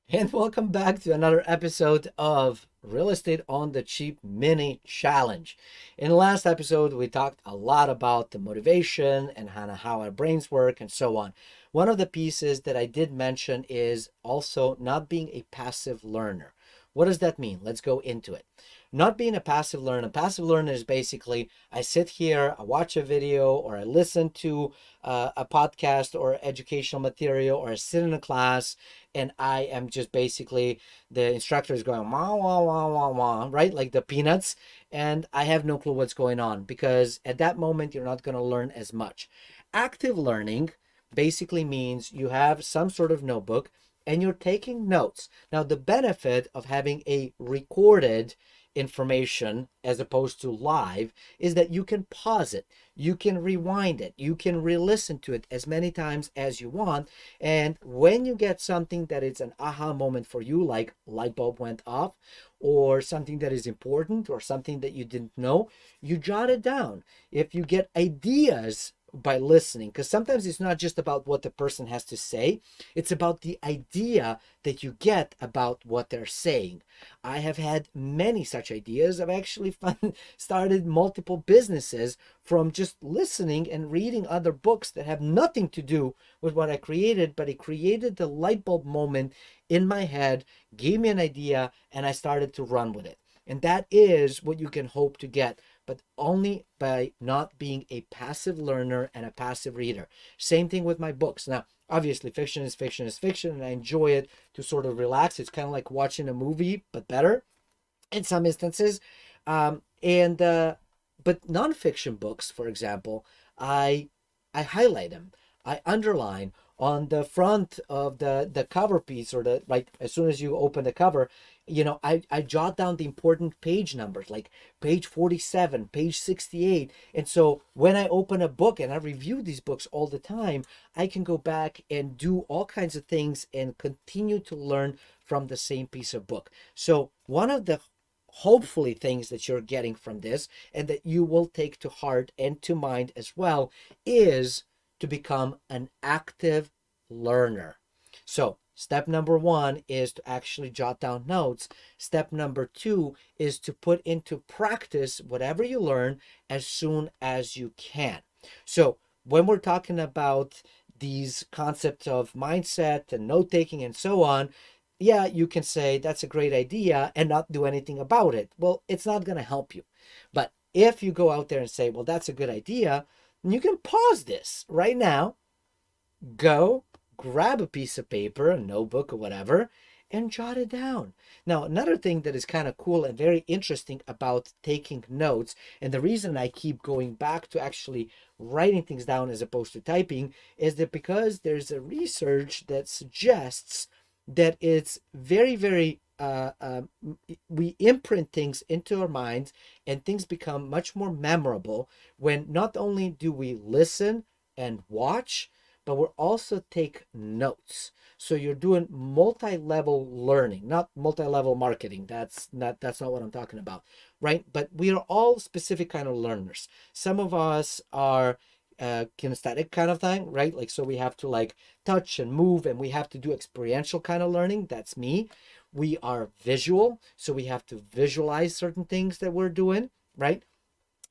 And welcome back to another episode of Real Estate on the Cheap Mini Challenge. In the last episode, we talked a lot about the motivation and how our brains work and so on. One of the pieces that I did mention is also not being a passive learner. What does that mean? Let's go into it. Not being a passive learner. Passive learner is basically I sit here, I watch a video, or I listen to a podcast or educational material, or I sit in a class and I am just basically the instructor is going wah wah wah wah wah, right? Like the peanuts, and I have no clue what's going on because at that moment you're not going to learn as much. Active learning basically means you have some sort of notebook and you're taking notes. Now, the benefit of having a recorded information as opposed to live is that you can pause it, you can rewind it, you can re-listen to it as many times as you want. And when you get something that is an aha moment for you, like light bulb went off, or something that is important, or something that you didn't know, you jot it down. If you get ideas by listening, because sometimes it's not just about what the person has to say, it's about the idea that you get about what they're saying. I have had many such ideas. I've actually started multiple businesses from just listening and reading other books that have nothing to do with what I created, but it created the light bulb moment in my head, gave me an idea, and I started to run with it. And that is what you can hope to get, but only by not being a passive learner and a passive reader. Same thing with my books. Now, obviously, fiction is fiction is fiction, and I enjoy it to sort of relax. It's kind of like watching a movie, but better in some instances. And But nonfiction books, for example, I I highlight them. I underline on the front of the cover piece, or the like. As soon as you open the cover, I jot down the important page numbers, like page 47, page 68. And so when I open a book, and I review these books all the time, I can go back and do all kinds of things and continue to learn from the same piece of book. So one of the hopefully things that you're getting from this, and that you will take to heart and to mind as well, is to become an active learner. So step number one is to actually jot down notes. Step number two is to put into practice whatever you learn as soon as you can. So when we're talking about these concepts of mindset and note taking and so on, yeah, you can say that's a great idea and not do anything about it. Well, it's not going to help you. But if you go out there and say, well, that's a good idea, you can pause this right now, go grab a piece of paper, a notebook, or whatever, and jot it down. Now, another thing that is kind of cool and very interesting about taking notes, and the reason I keep going back to actually writing things down as opposed to typing, is that because there's a research that suggests that it's very we imprint things into our minds, and things become much more memorable when not only do we listen and watch, but we'll also take notes. So you're doing multi-level learning, not multi-level marketing. That's not what I'm talking about, right? But we are all specific kind of learners. Some of us are kinesthetic kind of thing, right? Like, so we have to like touch and move, and we have to do experiential kind of learning. That's me. We are visual, so we have to visualize certain things that we're doing, right?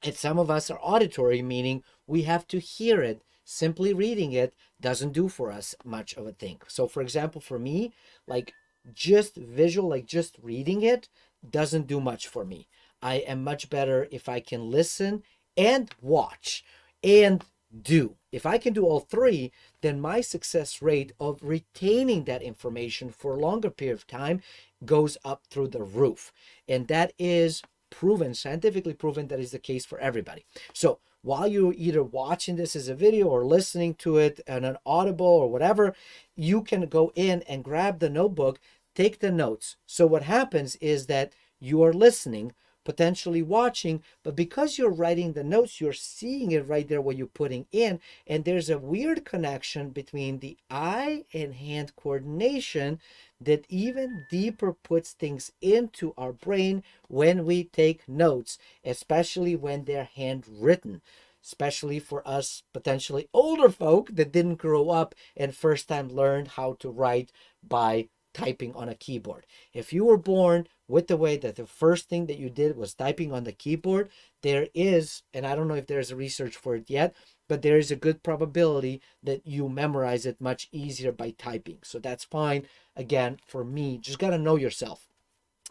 And some of us are auditory, meaning we have to hear it. Simply reading it doesn't do for us much of a thing. So, for example, for me, like just visual, like just reading it doesn't do much for me. I am much better if I can listen and watch and do. If I can do all three, then my success rate of retaining that information for a longer period of time goes up through the roof. And that is proven, scientifically proven, that is the case for everybody. So while you're either watching this as a video or listening to it on an audible or whatever, you can go in and grab the notebook, take the notes. So what happens is that you are listening, potentially watching, but because you're writing the notes, you're seeing it right there what you're putting in. And there's a weird connection between the eye and hand coordination that even deeper puts things into our brain when we take notes, especially when they're handwritten, especially for us potentially older folk that didn't grow up and first time learned how to write by typing on a keyboard. If you were born with the way that the first thing that you did was typing on the keyboard, there is, and I don't know if there's a research for it yet, but there is a good probability that you memorize it much easier by typing. So that's fine. Again, for me, just got to know yourself.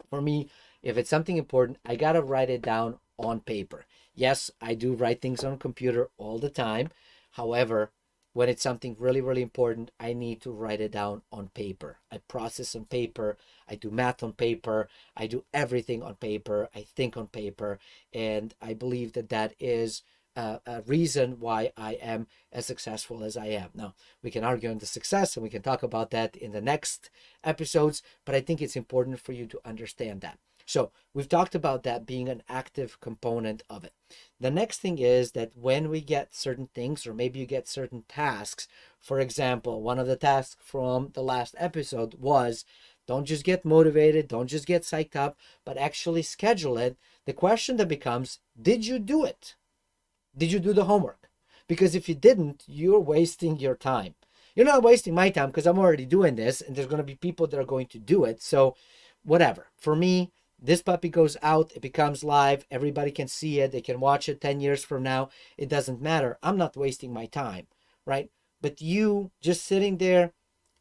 For me, if it's something important, I got to write it down on paper. Yes, I do write things on a computer all the time. However, when it's something really, really important, I need to write it down on paper. I process on paper. I do math on paper. I do everything on paper. I think on paper. And I believe that that is a reason why I am as successful as I am. Now, we can argue on the success and we can talk about that in the next episodes, but I think it's important for you to understand that. So we've talked about that being an active component of it. The next thing is that when we get certain things, or maybe you get certain tasks, for example, one of the tasks from the last episode was don't just get motivated, don't just get psyched up, but actually schedule it. The question that becomes, did you do it? Did you do the homework? Because if you didn't, you're wasting your time. You're not wasting my time because I'm already doing this and there's going to be people that are going to do it. So whatever. For me, this puppy goes out, it becomes live, everybody can see it, they can watch it 10 years from now. It doesn't matter. I'm not wasting my time, right? But you just sitting there,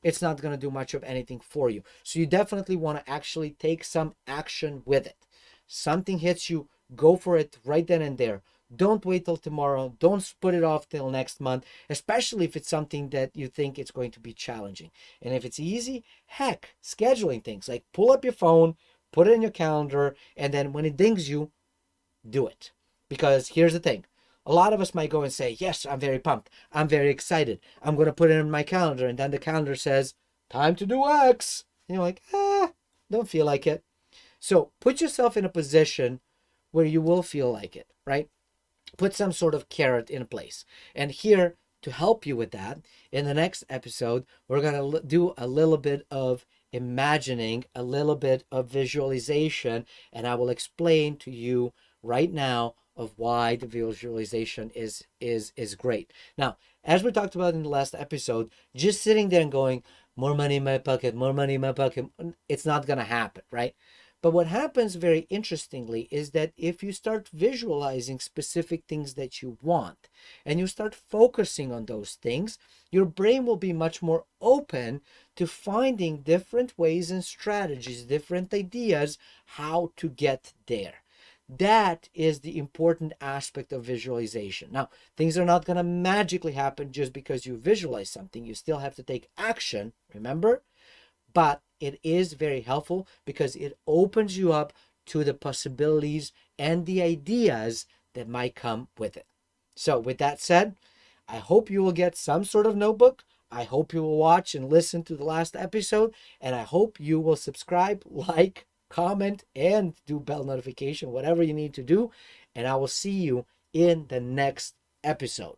it's not going to do much of anything for you. So you definitely want to actually take some action with it. Something hits you, go for it right then and there. Don't wait till tomorrow. Don't put it off till next month, especially if it's something that you think it's going to be challenging. And if it's easy, heck, scheduling things like pull up your phone, put it in your calendar, and then when it dings you, do it. Because here's the thing. A lot of us might go and say, yes, I'm very pumped. I'm very excited. I'm going to put it in my calendar. And then the calendar says, time to do X. And you're like, don't feel like it. So put yourself in a position where you will feel like it, right? Put some sort of carrot in place. And here, to help you with that, in the next episode, we're going to do a little bit of imagining, a little bit of visualization, and I will explain to you right now of why the visualization is great. Now, as we talked about in the last episode, just sitting there and going, more money in my pocket, more money in my pocket, it's not going to happen, right? But what happens very interestingly is that if you start visualizing specific things that you want and you start focusing on those things, your brain will be much more open to finding different ways and strategies, different ideas how to get there. That is the important aspect of visualization. Now, things are not going to magically happen just because you visualize something. You still have to take action, remember? But it is very helpful because it opens you up to the possibilities and the ideas that might come with it. So with that said, I hope you will get some sort of notebook. I hope you will watch and listen to the last episode, and I hope you will subscribe, like, comment, and do bell notification, whatever you need to do. And I will see you in the next episode.